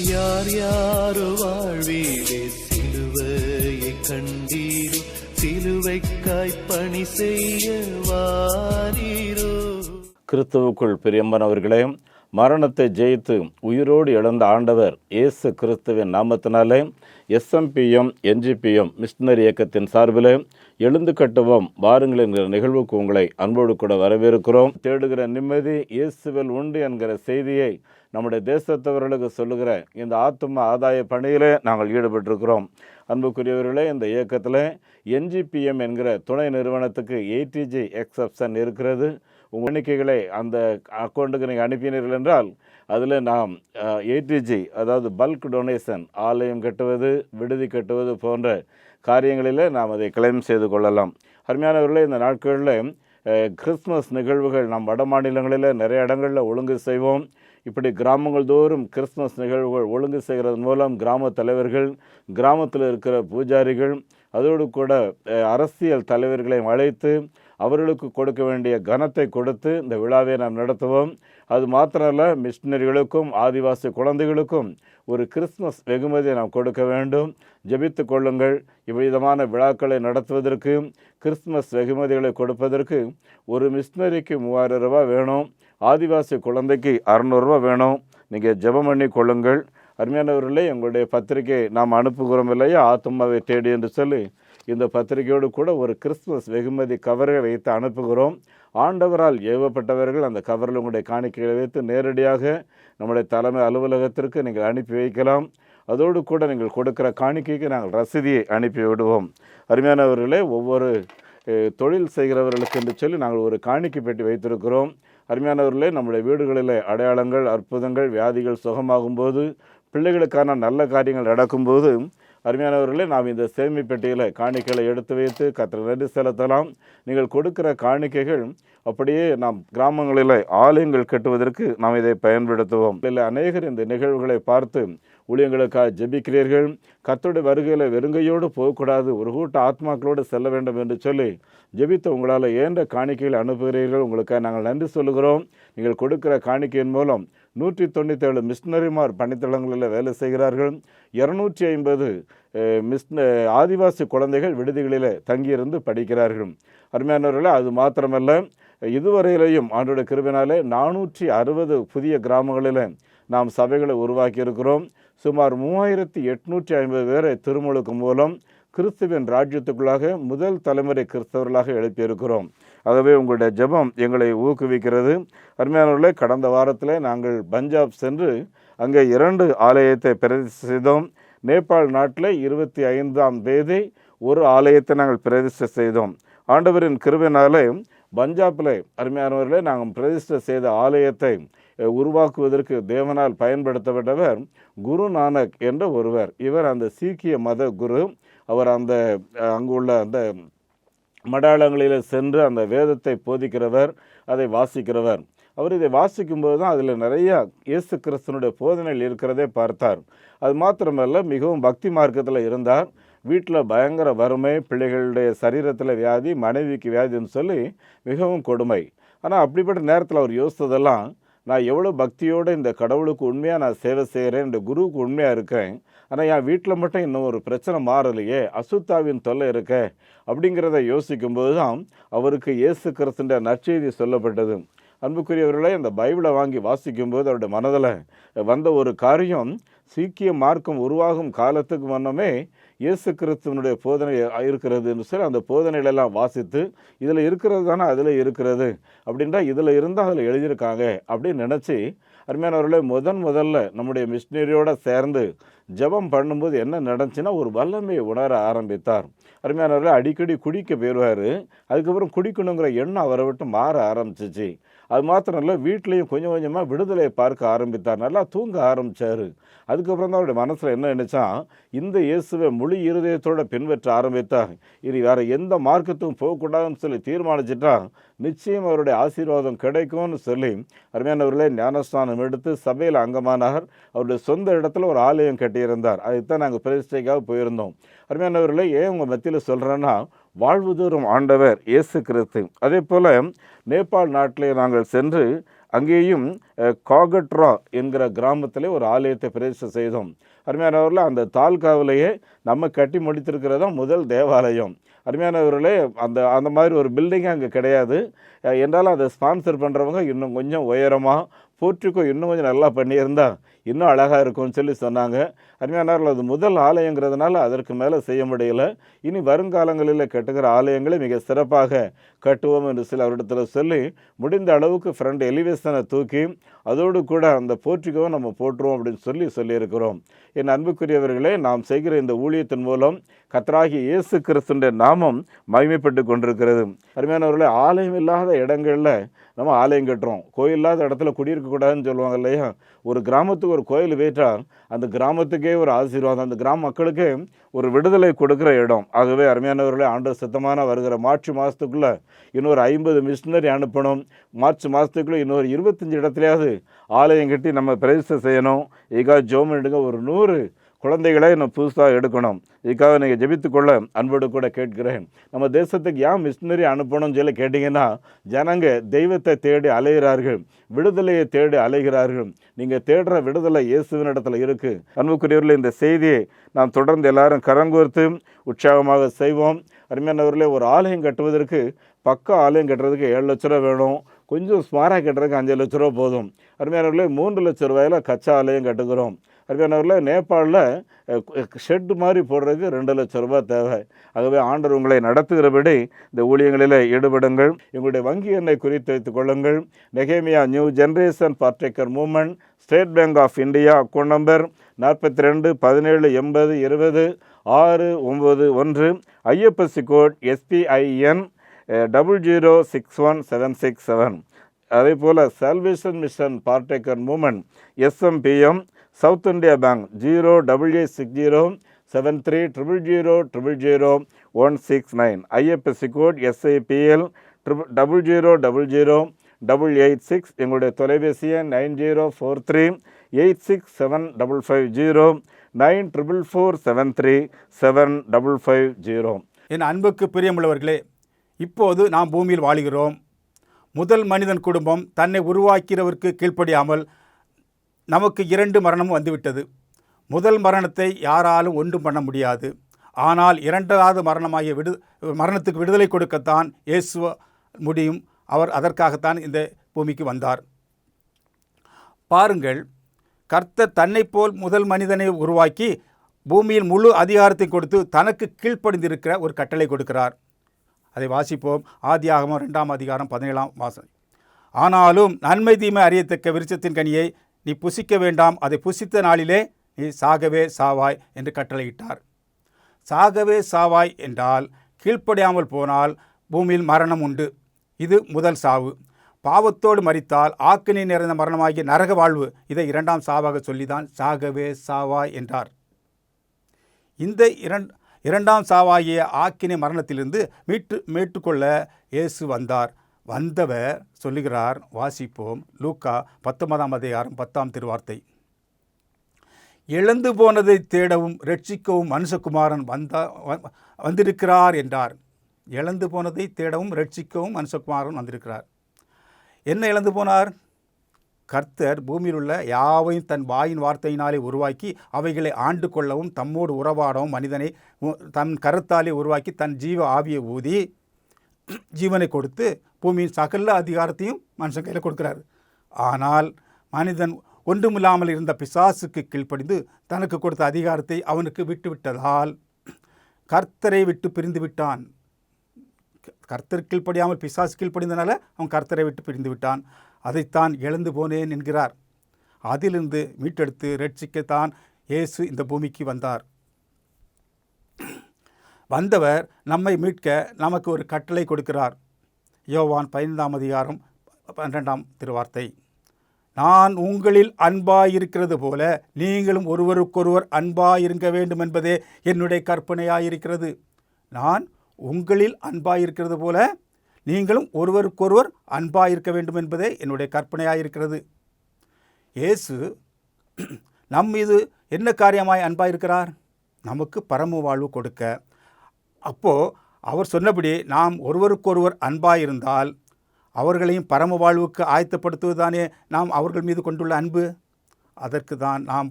யார் யாரோ வாழ்வீரே சிலுவையை கண்டீரோ, சிலுவைக்காய் பணி செய்ய வாரீரோ. கிறிஸ்துவுக்குள் பிரியமானவர்களே, மரணத்தை ஜெயித்து உயிரோடு எழுந்த ஆண்டவர் இயேசு கிறிஸ்துவின் நாமத்தினாலே SMPM NGPM மிஷனரி இயக்கத்தின் சார்பில் எழுந்து கட்டுவோம் வாருங்கள் என்கிற நிகழ்வுக்கு உங்களை அன்போடு கூட வரவேற்கிறோம். தேடுகிற நிம்மதி இயேசுவில் உண்டு என்கிற செய்தியை நம்முடைய தேசத்தவர்களுக்கு சொல்லுகிற இந்த ஆத்தும ஆதாய பணியிலே நாங்கள் ஈடுபட்டிருக்கிறோம். அன்புக்குரியவர்களே, இந்த இயக்கத்தில் NGPM என்கிற துணை நிறுவனத்துக்கு ATG எக்ஸப்ஷன் இருக்கிறது. உங்கள் எண்ணிக்கைகளை அந்த அக்கௌண்ட்டுக்கு நீங்கள் அனுப்பினீர்கள் என்றால் அதில் நாம் ATG, அதாவது பல்க் டொனேஷன், ஆலயம் கட்டுவது, விடுதி கட்டுவது போன்ற காரியங்களில் நாம் அதை கிளைம் செய்து கொள்ளலாம். அருமையானவர்களே, இந்த நாட்களில் கிறிஸ்மஸ் நிகழ்வுகள் நாம் வட மாநிலங்களில் நிறைய இடங்களில் ஒழுங்கு செய்வோம். இப்படி கிராமங்கள் தோறும் கிறிஸ்மஸ் நிகழ்வுகள் ஒழுங்கு செய்கிறது மூலம் கிராம தலைவர்கள், கிராமத்தில் இருக்கிற பூஜாரிகள், அதோடு கூட அரசியல் தலைவர்களை அழைத்து அவர்களுக்கு கொடுக்க வேண்டிய கனத்தை கொடுத்து இந்த விழாவை நாம் நடத்துவோம். அது மாத்திரமல்ல, மிஷினரிகளுக்கும் ஆதிவாசி குழந்தைகளுக்கும் ஒரு கிறிஸ்மஸ் வெகுமதியை நாம் கொடுக்க வேண்டும். ஜெபித்து கொள்ளுங்கள். இவ்விதமான விழாக்களை நடத்துவதற்கு, கிறிஸ்மஸ் வெகுமதிகளை கொடுப்பதற்கு ஒரு மிஷினரிக்கு 3000 ரூபாய் வேணும், ஆதிவாசி குழந்தைக்கு 600 ரூபா வேணும். நீங்கள் ஜெபம் பண்ணி கொள்ளுங்கள். அருமையானவர்களே, எங்களுடைய பத்திரிகை நாம் அனுப்புகிறோம் இல்லையா, ஆத்துமாவை தேடி என்று சொல்லி, இந்த பத்திரிகையோடு கூட ஒரு கிறிஸ்துமஸ் வெகுமதி கவரை வைத்து அனுப்புகிறோம். ஆண்டவரால் ஏவப்பட்டவர்கள் அந்த கவரில் உங்களுடைய காணிக்கைகளை வைத்து நேரடியாக நம்முடைய தலைமை அலுவலகத்திற்கு நீங்கள் அனுப்பி வைக்கலாம். அதோடு கூட நீங்கள் கொடுக்கிற காணிக்கைக்கு நாங்கள் ரசீதியை அனுப்பி விடுவோம். அருமையானவர்களே, ஒவ்வொரு தொழில் செய்கிறவர்களுக்கு என்று சொல்லி நாங்கள் ஒரு காணிக்கை பெட்டி வைத்திருக்கிறோம். அருமையானவர்களே, நம்முடைய வீடுகளில் அடையாளங்கள், அற்புதங்கள், வியாதிகள் சுகமாகும்போது, பிள்ளைகளுக்கான நல்ல காரியங்கள் நடக்கும்போது, அருமையானவர்களே, நாம் இந்த சேமிப்பெட்டியில் காணிக்கைகளை எடுத்து வைத்து கர்த்தருக்கு நன்றி செலுத்தலாம். நீங்கள் கொடுக்கிற காணிக்கைகள் அப்படியே நாம் கிராமங்களில் ஆலயங்கள் கட்டுவதற்கு நாம் இதை பயன்படுத்துவோம். இல்லை, அநேகர் இந்த நிகழ்வுகளை பார்த்து ஊழியங்களுக்காக ஜெபிக்கிறீர்கள். கர்த்தருடைய வருகையில் வெறுங்கையோடு போகக்கூடாது, ஒரு கூட்ட ஆத்மாக்களோடு செல்ல வேண்டும் என்று சொல்லி ஜெபித்து உங்களால் ஏன்ற காணிக்கைகளை அனுப்புகிறீர்கள். உங்களுக்காக நாங்கள் நன்றி சொல்லுகிறோம். நீங்கள் கொடுக்கிற காணிக்கையின் மூலம் 197 மிஷினரிமார் பணித்தளங்களில் வேலை செய்கிறார்கள். 250 ஆதிவாசி குழந்தைகள் விடுதிகளில் தங்கியிருந்து படிக்கிறார்கள். அருமையானவர்களே, அது மாத்திரமல்ல, இதுவரையிலையும் ஆண்டோட கிருபையினாலே 460 புதிய கிராமங்களில் நாம் சபைகளை உருவாக்கி இருக்கிறோம். சுமார் 3850 பேரை திருமுழுக்கு மூலம் கிறிஸ்துவின் ராஜ்யத்துக்குள்ளாக முதல் தலைமுறை கிறிஸ்தவர்களாக எழுப்பியிருக்கிறோம். ஆகவே உங்களுடைய ஜெபம் எங்களை ஊக்குவிக்கிறது. அருமையானவர்களே, கடந்த வாரத்தில் நாங்கள் பஞ்சாப் சென்று அங்கே 2 ஆலயத்தை பிரதிஷ்டை செய்தோம். நேபாள் நாட்டில் 25ஆம் தேதி ஒரு ஆலயத்தை நாங்கள் பிரதிஷ்டை செய்தோம். ஆண்டவரின் கிருபையினாலே பஞ்சாபில் அருமையானவர்களே, நாங்கள் பிரதிஷ்டை செய்த ஆலயத்தை உருவாக்குவதற்கு தேவனால் பயன்படுத்தப்பட்டவர் குரு நானக் என்ற ஒருவர். இவர் அந்த சீக்கிய மத குரு. அவர் அங்குள்ள அந்த மடாலங்களில் சென்று அந்த வேதத்தை போதிக்கிறவர், அதை வாசிக்கிறவர். அவர் இதை வாசிக்கும்போது தான் அதில் நிறையா இயேசு கிறிஸ்துவனுடைய போதனைகள் இருக்கிறதே பார்த்தார். அது மாத்திரமல்ல, மிகவும் பக்தி மார்க்கத்தில் இருந்தார். வீட்டில் பயங்கர வறுமை, பிள்ளைகளுடைய சரீரத்தில் வியாதி, மனைவிக்கு வியாதின்னு சொல்லி மிகவும் கொடுமை. ஆனால் அப்படிப்பட்ட நேரத்தில் அவர் யோசித்ததெல்லாம், நான் எவ்வளோ பக்தியோடு இந்த கடவுளுக்கு உண்மையாக நான் சேவை செய்கிறேன், இந்த குருவுக்கு உண்மையாக இருக்கேன், ஆனால் என் வீட்டில் மட்டும் இன்னும் ஒரு பிரச்சனை மாறலையே, அசுத்தாவின் தொல்லை இருக்க அப்படிங்கிறத யோசிக்கும்போது தான் அவருக்கு இயேசு கிறிஸ்துவின் நற்செய்தி சொல்லப்பட்டது. அன்புக்குரியவர்களே, இந்த பைபிளை வாங்கி வாசிக்கும்போது அவருடைய மனதில் வந்த ஒரு காரியம், சீக்கிய மார்க்கம் உருவாகும் காலத்துக்கு முன்னமே இயேசு கிறிஸ்துவனுடைய போதனை இருக்கிறது என்று சொல்லி அந்த போதனைகளெல்லாம் வாசித்து, இதில் இருக்கிறது தானே அதில் இருக்கிறது அப்படின்றா, இதில் இருந்தால் அதில் எழுதியிருக்காங்க அப்படின்னு நினச்சி, அருமையானவர்களே, முதல்ல நம்முடைய மிஷினரியோடு சேர்ந்து ஜெபம் பண்ணும்போது என்ன நடந்துச்சுன்னா, ஒரு வல்லமையை உணர ஆரம்பித்தார். அருமையானவர்களே, அடிக்கடி குடிக்க போயிடுவார். அதுக்கப்புறம் குடிக்கணுங்கிற எண்ணம் அவரை விட்டு மாற ஆரம்பிச்சிச்சு. அது மாத்திரம் இல்லை, வீட்லேயும் கொஞ்சம் கொஞ்சமாக விடுதலையை பார்க்க ஆரம்பித்தார். நல்லா தூங்க ஆரம்பித்தார். அதுக்கப்புறம் தான் அவருடைய மனசில் என்ன நினைச்சான், இந்த இயேசுவை முழு இருதயத்தோடு பின்பற்ற ஆரம்பித்தார். இனி வேறு எந்த மார்க்கத்துக்கும் போகக்கூடாதுன்னு சொல்லி தீர்மானிச்சிட்டா நிச்சயம் அவருடைய ஆசீர்வாதம் கிடைக்கும்னு சொல்லி அருமையானவர்களே, ஞானஸ்நானம் எடுத்து சபையில் அங்கமானார். அவருடைய சொந்த இடத்துல ஒரு ஆலயம் கட்டியிருந்தார். அதுதான் நாங்கள் பிரதிஷ்டைக்காக போயிருந்தோம். அருமையானவர்களே, ஏன் உங்கள் மத்தியில் சொல்கிறேன்னா, வாழ்வு தோறும் ஆண்டவர் இயேசு கிறிஸ்து. அதே போல் நேபாள் நாட்டிலே நாங்கள் சென்று அங்கேயும் காகட்ரா என்கிற கிராமத்திலே ஒரு ஆலயத்தை பிரதிஷ்டை செய்தோம். அருமையானவர்களே, அந்த தாலுகாவிலேயே நம்ம கட்டி முடித்திருக்கிறதா முதல் தேவாலயம். அருமையானவர்களே, அந்த அந்த மாதிரி ஒரு பில்டிங் அங்கே கிடையாது. என்றாலும் அதை ஸ்பான்சர் பண்ணுறவங்க இன்னும் கொஞ்சம் உயரமாக போர்ட்டிக்கோ இன்னும் கொஞ்சம் நல்லா பண்ணியிருந்தா இன்னும் அழகாக இருக்கும்னு சொல்லி சொன்னாங்க. அருமையானவர்கள், அது முதல் ஆலயங்கிறதுனால அதற்கு மேலே செய்ய முடியல. இனி வருங்காலங்களில் கட்டுகிற ஆலயங்களை மிக சிறப்பாக கட்டுவோம் என்று சில அவரிடத்தில் சொல்லி முடிந்த அளவுக்கு ஃப்ரண்ட் எலிவேஷனை தூக்கி அதோடு கூட அந்த போர்ட்டிக்கோவை நம்ம போட்டுருவோம் அப்படின்னு சொல்லியிருக்கிறோம். என் அன்புக்குரியவர்களே, நாம் செய்கிற இந்த ஊழியத்தின் மூலம் கர்த்தராகிய இயேசு கிறிஸ்துவின் நாமம் மகிமைப்பட்டு கொண்டிருக்கிறது. அருமையானவர்களே, ஆலயம் இல்லாத இடங்களில் நம்ம ஆலயம் கட்டுறோம். கோயில் இல்லாத இடத்துல குடியிருக்கக்கூடாதுன்னு சொல்லுவாங்க இல்லையா? ஒரு கிராமத்துக்கு ஒரு கோயில் வைத்தால் அந்த கிராமத்துக்கே ஒரு ஆசீர்வாதம், அந்த கிராம மக்களுக்கே ஒரு விடுதலை கொடுக்குற இடம். ஆகவே அருமையானவர்களே, ஆண்டவர் சித்தமான வருகிற மார்ச் மாதத்துக்குள்ளே இன்னொரு 50 மிஷினரி அனுப்பணும். மார்ச் மாதத்துக்குள்ளே இன்னொரு 25 இடத்துலையாவது ஆலயம் கட்டி நம்ம பிரதிஷ்டை செய்யணும். இதுக்காக ஜெபம் எடுங்க. ஒரு 100 குழந்தைகளை நம்ம புதுசாக எடுக்கணும். இதுக்காக நீங்கள் ஜெபித்துக்கொள்ள அன்போடு கூட கேட்கிறேன். நம்ம தேசத்துக்கு ஏன் மிஷினரி அனுப்பணும்னு சொல்லி கேட்டிங்கன்னா, ஜனங்க தெய்வத்தை தேடி அலைகிறார்கள், விடுதலையை தேடி அலைகிறார்கள். நீங்கள் தேடுற விடுதலை இயேசுவின் இடத்துல இருக்குது. அன்புக்குரியவர்களே, இந்த செய்தியை நாம் தொடர்ந்து எல்லாரும் கரங்கோர்த்து உற்சாகமாக செய்வோம். அருமையானவர்களே, ஒரு ஆலயம் கட்டுவதற்கு பக்கா ஆலயம் கட்டுறதுக்கு 7 லட்ச ரூபா வேணும். கொஞ்சம் ஸ்மாராக கட்டுறதுக்கு 5 லட்ச ரூபா போதும். அருமையானவர்களே, 3 லட்ச ரூபாயில் கச்சா ஆலயம் கட்டுகிறோம். அருமையானவர்களே, நேபாளில் ஷெட்டு மாதிரி போடுறதுக்கு 2 லட்ச ரூபா தேவை. ஆகவே ஆண்டவர் உங்களை நடத்துகிறபடி இந்த ஊழியங்களில் ஈடுபடுங்கள். எங்களுடைய வங்கி எண்ணை குறித்து வைத்துக் கொள்ளுங்கள். நெகேமியா new generation partaker movement, state bank of India, account number 42 17 80 20 691, IFSC code SPIN 0061767. அதே போல் salvation mission partaker movement SMPM, south India bank 08860 73 000 169, IFSC code SIPL 0000 எங்களுடைய தொலைபேசி எண் 9043 867550 94473 7550. என் அன்புக்கு பிரியமுள்ளவர்களே, இப்போது நாம் பூமியில் வாழுகிறோம். முதல் மனிதன் குடும்பம் தன்னை உருவாக்கிறவருக்கு கீழ்ப்படியாமல் நமக்கு 2 மரணமும் வந்துவிட்டது. முதல் மரணத்தை யாராலும் ஒன்றும் பண்ண முடியாது. ஆனால் 2வது மரணமாகிய மரணத்துக்கு விடுதலை கொடுக்கத்தான் இயேசு முடியும். அவர் அதற்காகத்தான் இந்த பூமிக்கு வந்தார். பாருங்கள், கர்த்தர் தன்னை போல் முதல் மனிதனை உருவாக்கி பூமியில் முழு அதிகாரத்தை கொடுத்து தனக்கு கீழ்ப்படிந்திருக்கிற ஒரு கட்டளை கொடுக்கிறார். அதை வாசிப்போம். ஆதியாகமம் 2ஆம் அதிகாரம் 17ஆம் வாசனம். ஆனாலும் நன்மை தீமை அறியத்தக்க விருட்சத்தின் கனியை நீ புசிக்க வேண்டாம், அதை புசித்த நாளிலே நீ சாகவே சாவாய் என்று கட்டளையிட்டார். சாகவே சாவாய் என்றால் கீழ்ப்படியாமல் போனால் பூமியில் மரணம் உண்டு. இது முதல் சாவு. பாவத்தோடு மரித்தால் ஆக்கினை நிறைந்த மரணமாகிய நரக வாழ்வு. இதை 2ஆம் சாவாக சொல்லிதான் சாகவே சாவாய் என்றார். இந்த 2ஆம் சாவாகிய ஆக்கினை மரணத்திலிருந்து மீட்டுக்கொள்ள இயேசு வந்தார். வந்தவர் சொல்லுகிறார், வாசிப்போம். லூக்கா 19ஆம் அதிகாரம் 10ஆம் திருவார்த்தை. இழந்து போனதை தேடவும் ரட்சிக்கவும் மனுஷகுமாரன் வந்திருக்கிறார் என்றார். இழந்து போனதை தேடவும் ரட்சிக்கவும் மனுஷகுமாரன் வந்திருக்கிறார். என்ன இழந்து போனார்? கர்த்தர் பூமியில் உள்ள யாவையும் தன் வாயின் வார்த்தையினாலே உருவாக்கி அவைகளை ஆண்டு கொள்ளவும் தம்மோடு உறவாடவும் மனிதனை தன் கருத்தாலே உருவாக்கி தன் ஜீவ ஆவியை ஊதி ஜீவனை கொடுத்து பூமியின் சகல அதிகாரத்தையும் மனுஷன் கையில் கொடுக்கிறார். ஆனால் மனிதன் ஒன்றுமில்லாமல் இருந்த பிசாசுக்கு கீழ்ப்படிந்து தனக்கு கொடுத்த அதிகாரத்தை அவனுக்கு விட்டுவிட்டதால் கர்த்தரை விட்டு பிரிந்து விட்டான். கர்த்தர் கீழ்ப்படியாமல் பிசாசு கீழ்ப்படிந்தனால அவன் கர்த்தரை விட்டு பிரிந்து விட்டான். அதைத்தான் இழந்து போனேன் என்கிறார். அதிலிருந்து மீட்டெடுத்து ரட்சிக்கத்தான் இயேசு இந்த பூமிக்கு வந்தார். வந்தவர் நம்மை மீட்க நமக்கு ஒரு கட்டளை கொடுக்கிறார். யோவான் 15ஆம் அதிகாரம் 12ஆம் திருவார்த்தை. நான் உங்களில் அன்பாயிருக்கிறது போல நீங்களும் ஒருவருக்கொருவர் அன்பாயிருக்க வேண்டும் என்பதே என்னுடைய கற்பனையாயிருக்கிறது. நான் உங்களில் அன்பாயிருக்கிறது போல நீங்களும் ஒருவருக்கொருவர் அன்பாயிருக்க வேண்டும் என்பதே என்னுடைய கற்பனையாயிருக்கிறது. இயேசு நம் மீது என்ன காரியமாய் அன்பாயிருக்கிறார்? நமக்கு பரம வாழ்வு கொடுக்க. அப்போது அவர் சொன்னபடி நாம் ஒருவருக்கொருவர் அன்பாயிருந்தால் அவர்களையும் பரம வாழ்வுக்கு ஆயத்தப்படுத்துவதுதானே நாம் அவர்கள் மீது கொண்டுள்ள அன்பு. அதற்கு தான் நாம்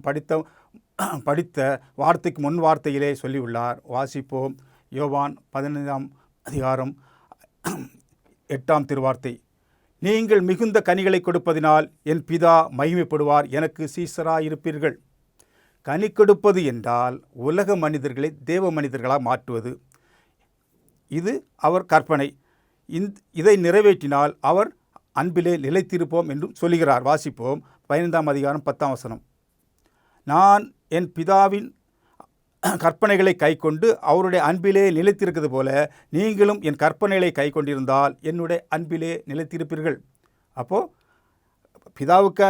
படித்த வார்த்தைக்கு முன் வார்த்தையிலே சொல்லியுள்ளார். வாசிப்போம். யோவான் 15ஆம் அதிகாரம் 8ஆம் திருவார்த்தை. நீங்கள் மிகுந்த கனிகளை கொடுப்பதினால் என் பிதா மகிமைப்படுவார், எனக்கு சீசராயிருப்பீர்கள். கனி கொடுப்பது என்றால் உலக மனிதர்களை தேவ மனிதர்களாக மாற்றுவது. இது அவர் கற்பனை. இதை நிறைவேற்றினால் அவர் அன்பிலே நிலைத்திருப்போம் என்றும் சொல்லுகிறார். வாசிப்போம். 15ஆம் அதிகாரம் 10ஆம் வசனம். நான் என் பிதாவின் கற்பனைகளை கைக்கொண்டு அவருடைய அன்பிலே நிலைத்திருக்கிறது போல நீங்களும் என் கற்பனைகளை கை கொண்டிருந்தால் என்னுடைய அன்பிலே நிலைத்திருப்பீர்கள். அப்போது பிதாவுக்கு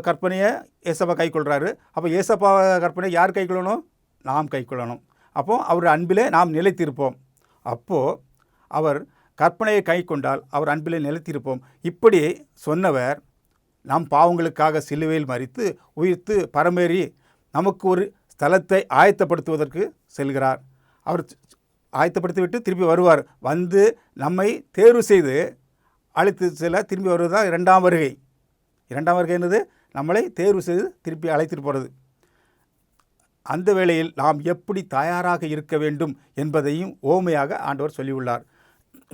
கற்பனையை ஏசப்பா கை கொள்கிறாரு. அப்போ ஏசப்பா கற்பனை யார் கை கொள்ளணும்? நாம் கை கொள்ளணும். அப்போது அவருடைய அன்பிலே நாம் நிலைத்திருப்போம். அப்போது அவர் கற்பனையை கை கொண்டால் அவர் அன்பிலே நிலைத்திருப்போம். இப்படி சொன்னவர் நம் பாவங்களுக்காக சிலுவையில் மரித்து உயிர்த்து பரமேறி நமக்கு ஒரு ஸ்தலத்தை ஆயத்தப்படுத்துவதற்கு செல்கிறார். அவர் ஆயத்தப்படுத்திவிட்டு திருப்பி வருவார். வந்து நம்மை தேர்வு செய்து அழைத்து செல்ல திரும்பி வருவது தான் இரண்டாம் வருகை. இரண்டாம் வருகை என்னது? நம்மளை தேர்வு செய்து திருப்பி அழைத்துட்டு போகிறது. அந்த வேளையில் நாம் எப்படி தயாராக இருக்க வேண்டும் என்பதையும் ஓமையாக ஆண்டவர் சொல்லியுள்ளார்.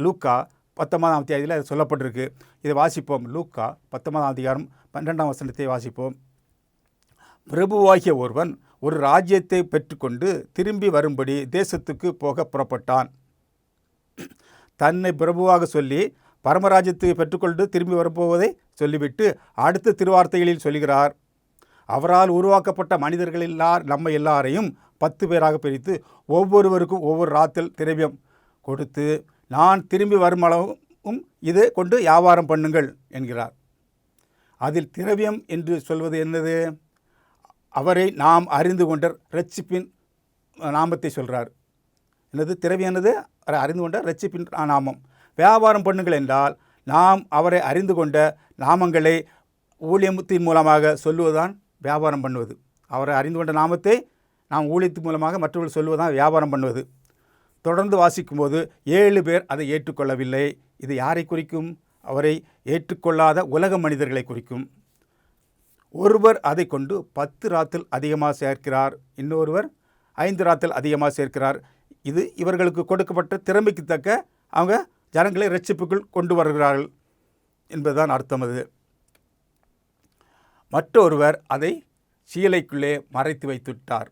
லூக்கா 19ஆம் அத்தியாயத்தில் அது சொல்லப்பட்டிருக்கு. இதை வாசிப்போம். லூக்கா 19ஆம் அதிகாரம் 12ஆம் வசனத்தை வாசிப்போம். பிரபுவாகிய ஒருவன் ஒரு ராஜ்யத்தை பெற்றுக்கொண்டு திரும்பி வரும்படி தேசத்துக்கு போக புறப்பட்டான். தன்னை பிரபுவாக சொல்லி பரமராஜ்யத்தை பெற்றுக்கொண்டு திரும்பி வரப்போவதை சொல்லிவிட்டு அடுத்த திருவார்த்தைகளில் சொல்கிறார். அவரால் உருவாக்கப்பட்ட மனிதர்கள் நம்ம எல்லாரையும் 10 பேராக பிரித்து ஒவ்வொருவருக்கும் ஒவ்வொரு ராத்தல் திரவியம் கொடுத்து நான் திரும்பி வருமளவும் இதை கொண்டு வியாபாரம் பண்ணுங்கள் என்கிறார். அதில் திரவியம் என்று சொல்வது என்னது? அவரை நாம் அறிந்து கொண்ட இரட்சிப்பின் நாமத்தை சொல்கிறார். என்னது திரவியம்? என்னது? அவரை அறிந்து கொண்ட இரட்சிப்பின் நாமம். வியாபாரம் பண்ணுங்கள் என்றால் நாம் அவரை அறிந்து கொண்ட நாமங்களை ஊழியத்தின் மூலமாக சொல்லுவதுதான் வியாபாரம் பண்ணுவது. அவரை அறிந்து கொண்ட நாமத்தை நாம் ஊழியத்தின் மூலமாக மற்றவர்கள் சொல்லுவதுதான் வியாபாரம் பண்ணுவது. தொடர்ந்து வாசிக்கும்போது 7 பேர் அதை ஏற்றுக்கொள்ளவில்லை. இது யாரை குறிக்கும்? அவரை ஏற்றுக்கொள்ளாத உலக மனிதர்களை குறிக்கும். ஒருவர் அதை கொண்டு 10 ராத்தல் அதிகமாக சேர்க்கிறார். இன்னொருவர் 5 ராத்தல் அதிகமாக சேர்க்கிறார். இது இவர்களுக்கு கொடுக்கப்பட்ட திறமைக்கு தக்க அவங்க ஜனங்களை இரட்சிப்புக்குள் கொண்டு வருகிறார்கள் என்பதுதான் அர்த்தம். அது மற்றொருவர் அதை சீலைக்குள்ளே மறைத்து வைத்துவிட்டார்.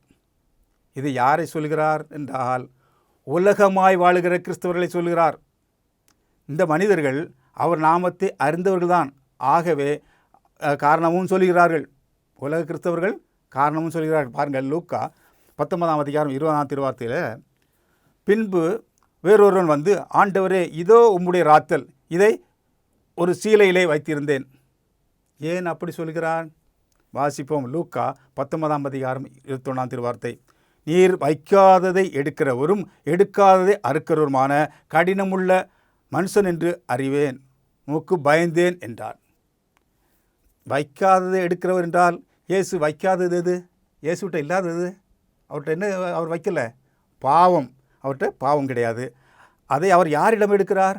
இது யாரை சொல்கிறார் என்றால் உலகமாய் வாழுகிற கிறிஸ்தவர்களை சொல்கிறார். இந்த மனிதர்கள் அவர் நாமத்தை அறிந்தவர்கள்தான். ஆகவே காரணமும் சொல்கிறார்கள். உலக கிறிஸ்தவர்கள் காரணமும் சொல்கிறார்கள். பாருங்கள், லூக்கா 19ஆம் அதிகாரம் 20ஆம் திருவார்த்தையில், பின்பு வேறொருவன் வந்து, ஆண்டவரே, இதோ உம்முடைய ராத்தல், இதை ஒரு சீலையிலே வைத்திருந்தேன். ஏன் அப்படி சொல்கிறான்? வாசிப்போம். லூக்கா 19ஆம் அதிகாரம் 21ஆம் திருவார்த்தை. நீர் வைக்காததை எடுக்கிறவரும் எடுக்காததை அறுக்கிறவருமான கடினமுள்ள மனுஷன் என்று அறிவேன், உமக்கு பயந்தேன் என்றார். வைக்காததை எடுக்கிறவர் என்றால் இயேசு வைக்காதது எது? இயேசுகிட்ட இல்லாதது. அவர்கிட்ட என்ன அவர் வைக்கல? பாவம். அவர்கிட்ட பாவம் கிடையாது. அதை அவர் யாரிடம் எடுக்கிறார்?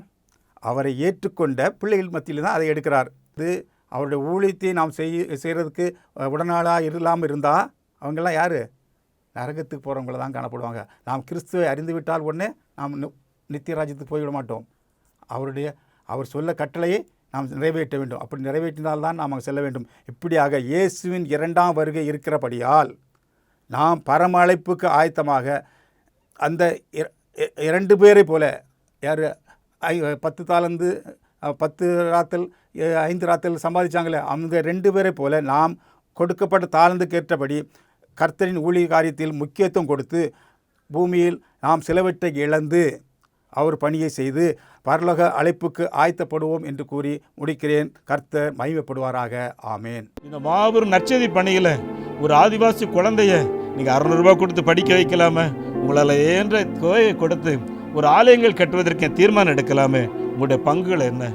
அவரை ஏற்றுக்கொண்ட பிள்ளைகள் மத்தியில் தான் அதை எடுக்கிறார். இது அவருடைய ஊழியத்தை நாம் செய்கிறதுக்கு உடனாளாக இல்லாமல் இருந்தால் அவங்கெல்லாம் யார்? நரகத்துக்கு போகிறவங்கள தான் காணப்படுவாங்க. நாம் கிறிஸ்துவை அறிந்துவிட்டால் உடனே நாம் நித்திய ராஜ்யத்துக்கு போய்விட மாட்டோம். அவர் சொல்ல கட்டளையை நாம் நிறைவேற்ற வேண்டும். அப்படி நிறைவேற்றினால்தான் நாம் அங்கே செல்ல வேண்டும். இப்படியாக இயேசுவின் 2ஆம் வருகை இருக்கிறபடியால் நாம் பரம அழைப்புக்கு ஆயத்தமாக அந்த 2 பேரை போல, யார் 10 தாலந்து 10 ராத்தல் 5 ராத்தல் சம்பாதிச்சாங்களே, அந்த 2 பேரை போல நாம் கொடுக்கப்பட்ட தாளந்துக்கு ஏற்றபடி கர்த்தரின் ஊழிய காரியத்தில் முக்கியத்துவம் கொடுத்து பூமியில் நாம் சிலவற்றை இழந்து அவர் பணியை செய்து பரலோக அழைப்புக்கு ஆயத்தப்படுவோம் என்று கூறி முடிக்கிறேன். கர்த்தர் மகிமைப்படுவாராக. ஆமேன். இந்த மாபெரும் நற்செய்தி பணியில் ஒரு ஆதிவாசி குழந்தைய நீங்கள் 600 ரூபாய் கொடுத்து படிக்க வைக்கலாமே, உங்களால் ஏன்ற தொகையை கொடுத்து ஒரு ஆலயங்கள் கட்டுவதற்கு தீர்மானம் எடுக்கலாமே, உங்களுடைய பங்குகள் என்ன?